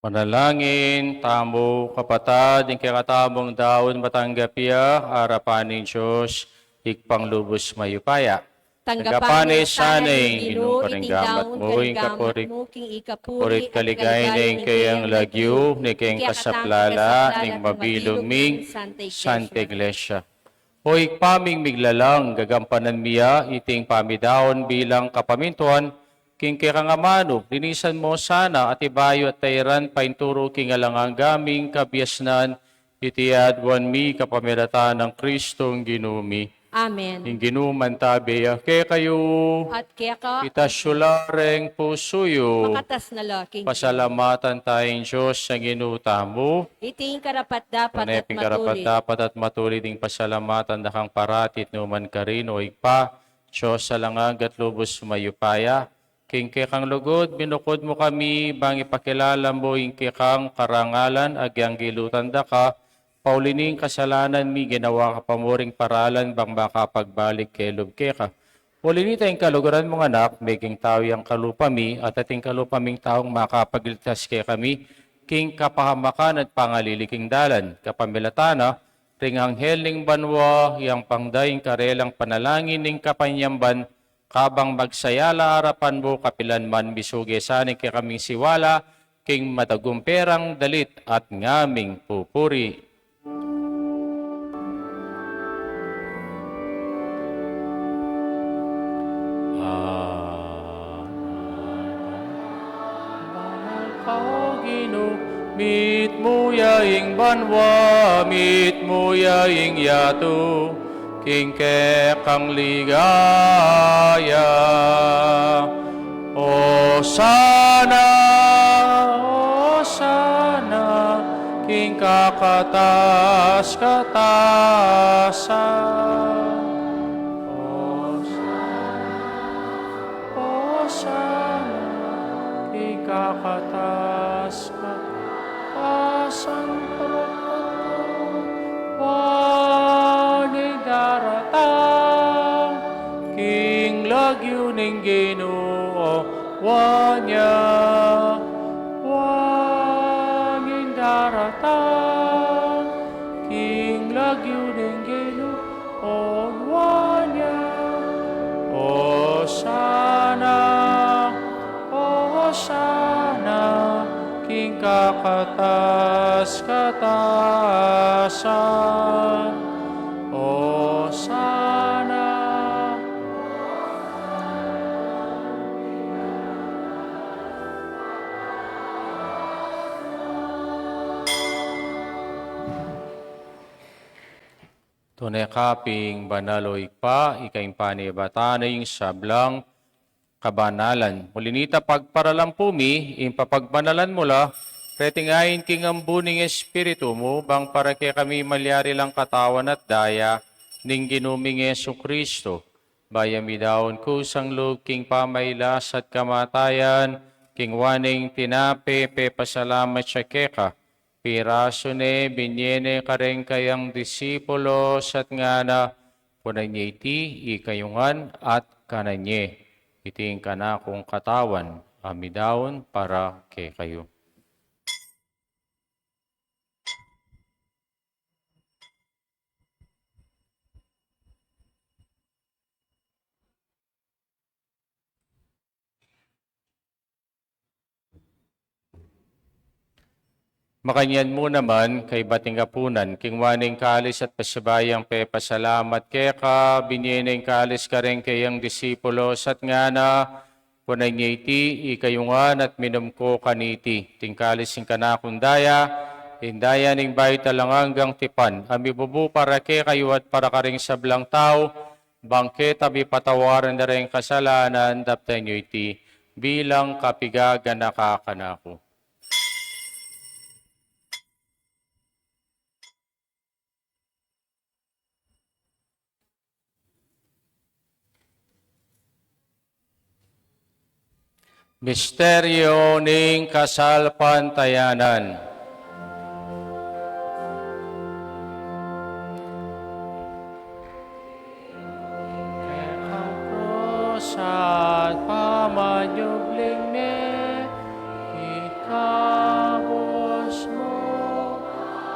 Manalangin, tamo, kapatad, yung kakatamong daon matanggapya, harapan ng Diyos, ikpang lubos mayupaya. Tagapani sanay, inong paringgamat mo, yung kapurit kaligay ng kayang lagyo, ni kayang kasaplala, ng mabiluming Santa Iglesia. O ikpaming miglalang, gagampanan miya, iting pamidaon bilang kapamintuan, king kikangamano, linisan mo sana at ibayo at tayran painturo king alangang gaming kabiasnan, itiadwan mi kapamirata ng Kristong ginumi. Amen. Ing ginuman tabi, kaya kayo, At kaya ka, itasyulareng pusuyo, makatas na laking pasalamatan tayong Diyos sa ginutamo, iting karapat dapat at paneping karapat matuloy. dapat at matuloy ding pasalamatan dakang paratit numan karino igpa, Diyos sa langag at lubos mayupaya, king kang lugod, binukod mo kami, bang ipakilala mo ing kang karangalan, agyang gilutan da ka, paulining kasalanan mi, ginawa ka pamuring paralan, bang makapagbalik kay lubke ka. Ulinita yung kaluguran mong anak, making tao yung kalupami, at ating kalupaming taong makapagligtas kay kami, king kapahamakan at pangaliling dalan, kapamilatana, ring anghel ning banwa, yang pangdaing karelang panalangin ning kapanyamban, kabang magsayala harapan mo kapilanman bisuge saning kay kaming siwala, king matagumperang dalit at ngaming pupuri. Mit mo yaing banwa, mit mo yaing yato, king kang ligaya. O sana, king kakatas-katasan. O sana, king kakatas-katasan. Wani daratang king lagyo ning Ginoo wanya wani daratang king lagyo ning Ginoo wanya o sana king kakatas-katasan. O sana. Tunay kaping banaloy pa, ikaing panibatanay sablang kabanalan. Mulinita pagparalampumi, impapagbanalan mula, retingayin king ambuning espiritu mo, bang para kay kami malyari lang katawan at daya, ning ginuming Yesu Kristo. Bayami daon kusang loob king pamaylas at kamatayan, kingwaning tinape pasalamat siya keka, piraso ne binyene kareng kayang disipulos at nga na punanye iti ikayungan at kananye. Iting kana kong katawan, amidawon para kay kayo. Makanyan mo naman kay bating kapunan, kingwaning kalis at pasabayang pasalamat keka, binyeneng kalis ka rin kayang disipulos at nga na punay niya iti, ikayungan at minum ko kaniti, tingkalis yung kanakundaya, indaya ning bayo talanganggang tipan, amibubu para ke kayo at para karing sablang tao, bangket abi patawaran na rin kasalanan, daptan nyo iti, bilang kapigaga nakakanako. Misteryo ning kasalpantayanan. At pamanyubling ne, ikabos mo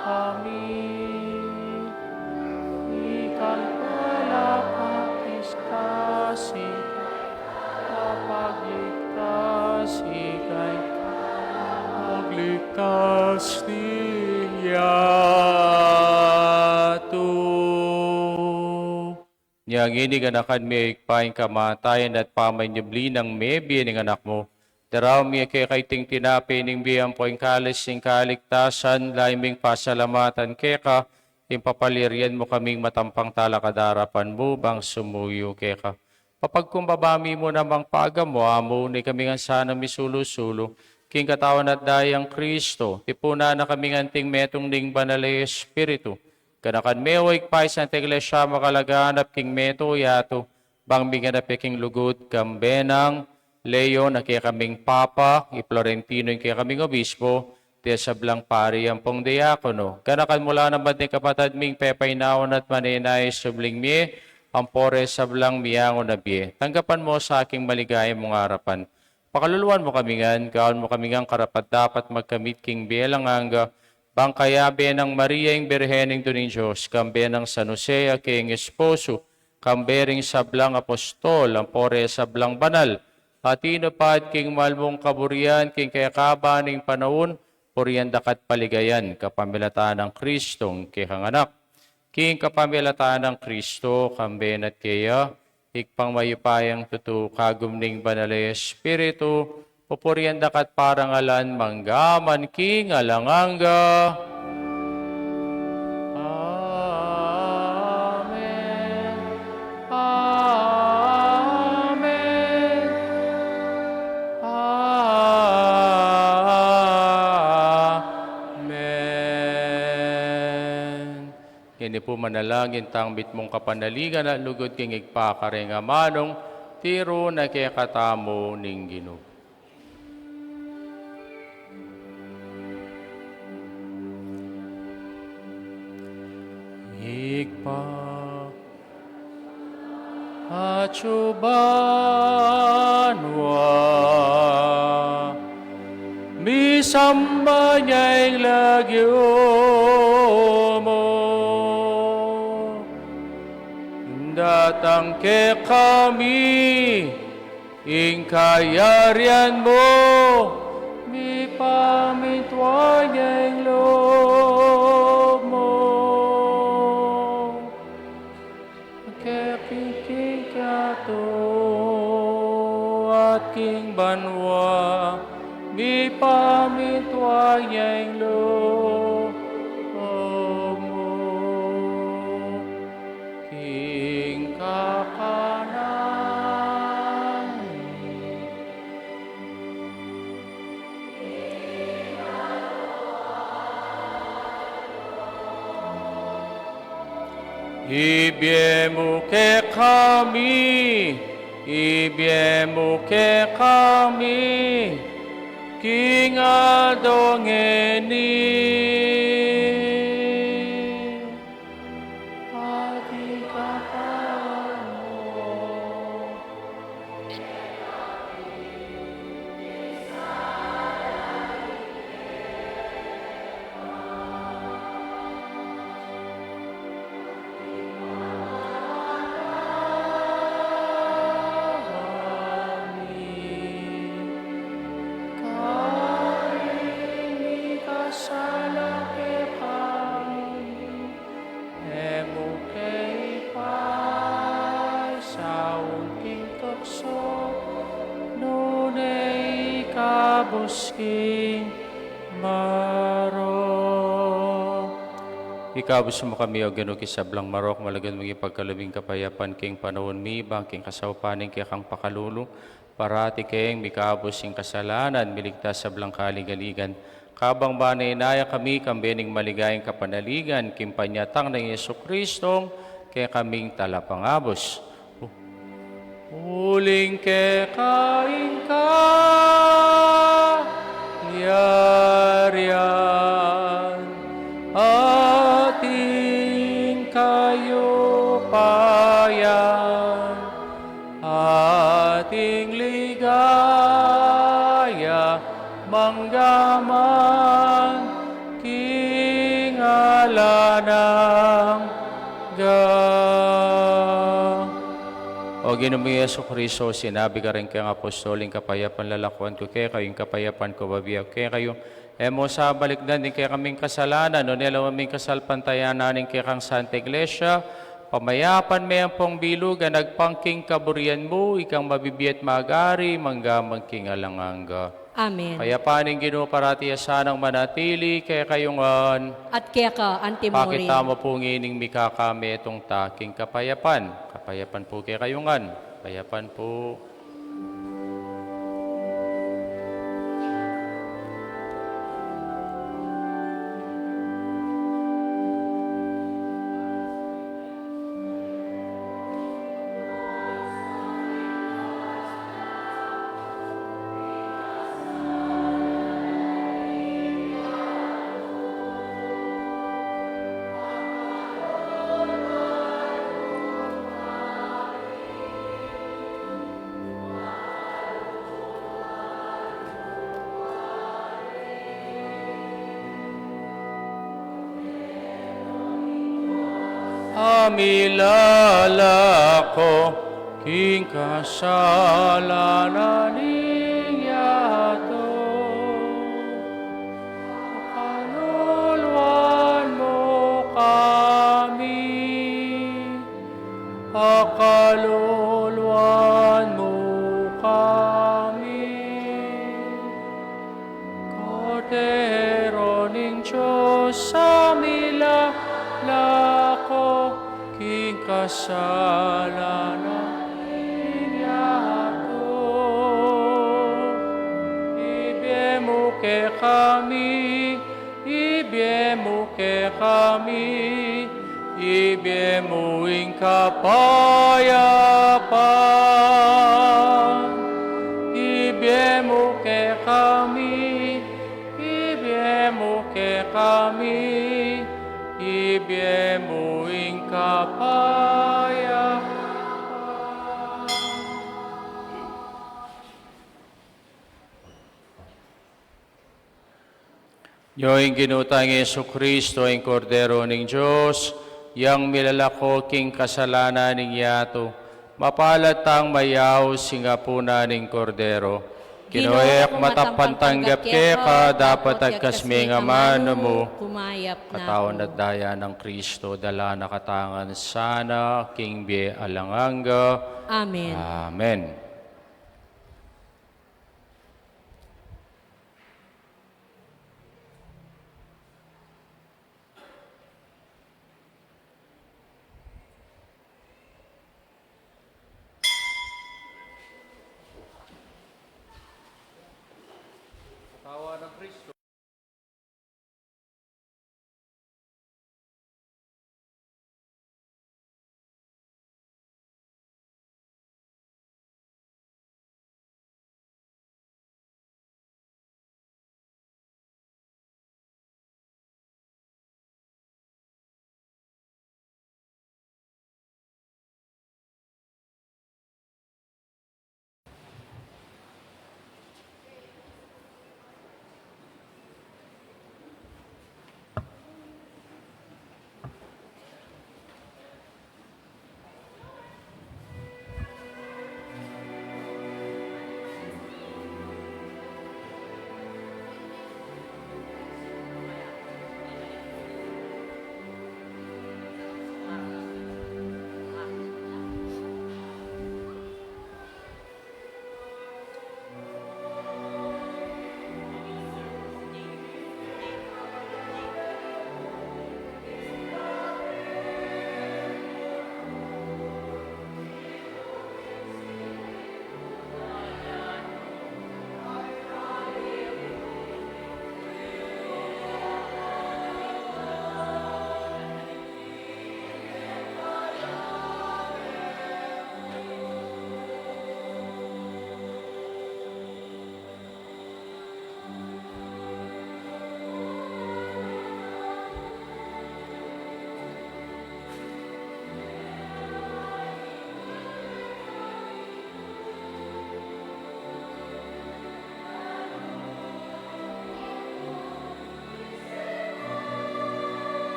kami. Ikan palapakis kasi, kapagligtas ikay, pagligtas niyato. Niyang inig anakan mi ikpaing kamatayan at pamanyubli ng mebi ng anak mo. Daraw mi kay ting tinapi ning biyang poing kalis sing kaligtasan, laiming pasalamatan keka, impapalirian mo kaming matampang talakadarapan mo, bang sumuyo keka. Papagkumbabami mo namang paga mo, amo ni kaming sana misulo-sulo, king katawan at dayang Kristo, tipuna na kaming anting metong ning banale Espiritu, kanakan meoik pais ang iglesia makalaganap king meto yato, bang biganap king lugod kambenang Leo na kaya kaming Papa, i-Florentino yung kaya kaming Obispo, tiya sablang pari ang pong diakono. Kanakan mula naman ni kapatid ming pepainawan at maninay subling miye, ang pore sablang miyango na biye. Tanggapan mo sa aking maligayang mong harapan. Pakaluluan mo kami ngan, gaon mo kami ngang karapat dapat magkamit king bielang angga, bang kaya ng Maria yung Birhening tuning Diyos, kambe ng San Jose aking esposo, kambering sablang apostol, ang pore sablang banal, at inupad king malmong kaburian, king kayakaba ning panahon, purian dakat paligayan, kapamilataan ng Kristong kikanganak. King kapamilataan ng Kristo, kamben at kaya, ikpang mayupayang tutu kagumning banal Espiritu, pupurian dakat parangalan manggaman king alanganga. Amen. Amen. Amen. Kini po manalangin tangbit mong kapanaligan at lugod king igpakaring amanong tiro na kaya katamo ning Ginoo. Igpa acubanwa misamba niya'y lagyo mo datang ke kami ing kayarian mo mi pamitwa niya'y loob mo kepiking kato at king banwa mi pamitwa niya'y loob mo king kakanan ibiemu ke kami, ibiemu ke kami, king adongeni. Adi kapano. Busking maro. Ikabus mo kami o gano kisablang marok, malagan mong ipagkalabing kapayapan king panahon mi, bangking kasaupaning kaya kang pakalulong, parati kayong mikabos yung kasalanan, miligtas sa blang kaligaligan. Kabang ba na inaya kami, kambening maligayang kapanaligan, kimpanyatang ng Yesu Kristong, kaya kaming talapangabos. Huling kekain ka, yarian, ating kayo payan, ating ligaya, manggaman, kingalanang O Ginoong Yesu Kristo, sinabi ka rin kayong apostoling kapayapan lalakuan ko, kaya kayong kapayapan ko babiyak, kaya kayo, emo sa balikdan din kaya kaming kasalanan, no nila aming kasalpantayan nanin kaya kang Santa Iglesia, pamayapan may ang pong bilugan, nagpangking kaburian mo, ikang mabibiyat magari, manggamang king alanganga. Amen. Kaya paning Ginoo parati sanang manatili, kaya kayong At kaya ka, Antimori. pakita mo po ngining mikakami itong taking kapayapan. Kapayapan po kaya kayungan. Kapayapan po. Amilala ko, king kasalanan niyato. Pakaluluan mo kami, pakaluluan mo kami. Kordero ning Diyos, amilala ko, king kasalanan niyato. Ibiyemo ke kami, ibiyemo ke kami, ibiyemo ing kapayapan. Ibiyemo ke kami, ibiyemo ke kami, ibiyemo ing kapayapan. Yoing ginutang Yesu Kristo, ang kordero ng Diyos, yang milalako king kasalanan ng yato, mapalatang mayaw singapuna ng kordero. Kinoek matapantanggap ke ka, dapat agkasmi nga mano mo, kumayap na katawan at daya ng Kristo, dala nakatangan sana, king be alanganga. Amen. Amen.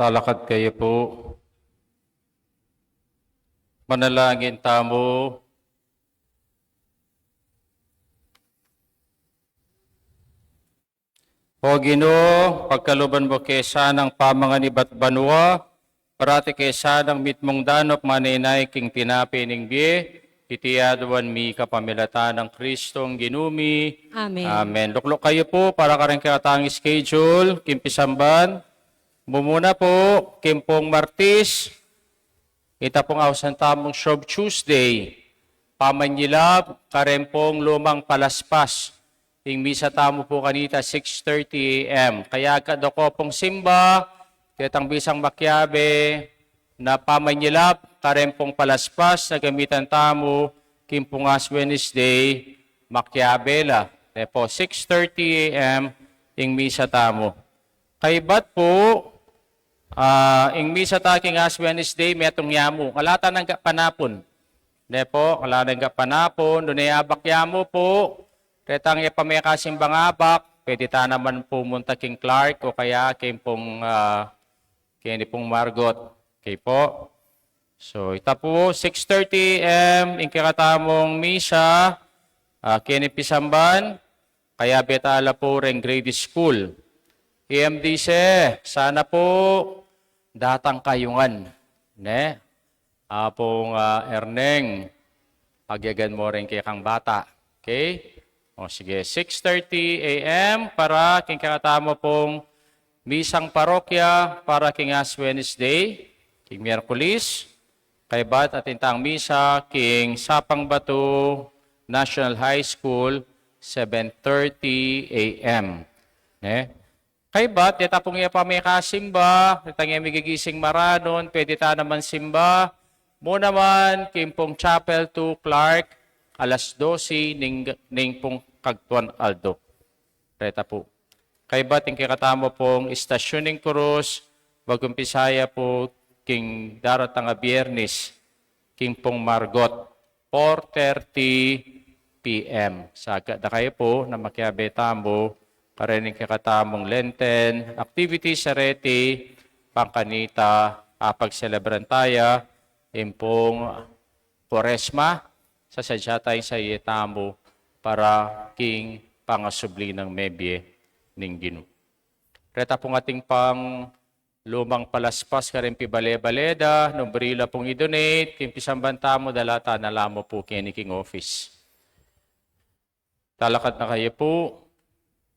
Talakad kayo po. Manalangin tamo. O Ginoo, pagkaluban mo kesa ng pamangan iba't banwa, parati kesa ng mitmong danok maninay king tinapi ning biye, itiyaduan mi kapamilata ng Kristong ginumi. Amen. Amen. Luklok kayo po para karang katang schedule, kimpisamban. Mumuna po, kimpong Martis, ita pong awsan tamong Shrove Tuesday, pamanyilab, karempong lumang palaspas. Ing misa tamo po kanita 6:30 a.m. Kaya kadako pong simba, kitang bisang makyabe, na pamanyilab, karempong palaspas, na gamitan tamo, kimpungas Wednesday, makyabela. Po 6:30 a.m. ing misa tamo. Kaibat po, ing misa taking as Wednesday, metong yamu. Kalata ng panapon. Po, kalata ng panapon, doon ay abak yamu po. Retang ipamekasim bangabak, pwede ta naman pumunta king Clark o kaya kay pong Margot. Okay po. So, ita po, 6:30 a.m. ing kakatamong misa, kinipisamban, kaya betala po rin grade school. EMDC, sana po datang kayungan. Ne? Apong Erneng, pagyagan mo rin kay kang bata. Okay? O sige, 6:30 a.m. para king kakatamo pong misang parokya para king Ash Wednesday, king Miyerkules, kay bat at intang misa king Sapang Bato National High School, 7:30 a.m. Kay bat, dita pong iya pa may kasimba, dita nga may gigising maranon, pwede ta naman simba, mo naman king pong Chapel to Clark, alas 12 ning pong Kagtuan Aldo. Reta po. Kay bating kikatamo pong istasyoning Cruz, bagong Pisaya po, king daratang nga Biyernes, king pong Margot, 4:30 p.m. Saga da kayo po na makiabe tambo, karining kikatamong Lenten, activities sa reti, pangkanita, pagselebran taya, impong Poresma, sa sadyatay sa ietamo, para king pangasubli ng mebye ning Ginoo. Reta pong ating pang lumang palaspas karin pibale-baleda, nombrila pong i-donate, king pisambanta mo dalata na lamo po king office. Talakad na kayo po,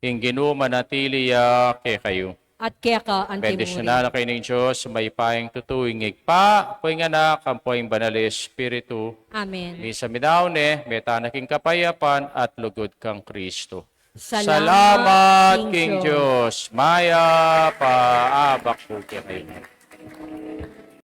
king Ginoo manatili kay kayo. At kaya ka, Bendisyon antimuri. na kayo ng Diyos, may paing tutuwing igpa, puwing anak, ang puwing banal Espiritu, Amen. Misa midawne, metanaking kapayapan at lugod kang Kristo. Salamat, King Diyos. Maya paabak po kayo.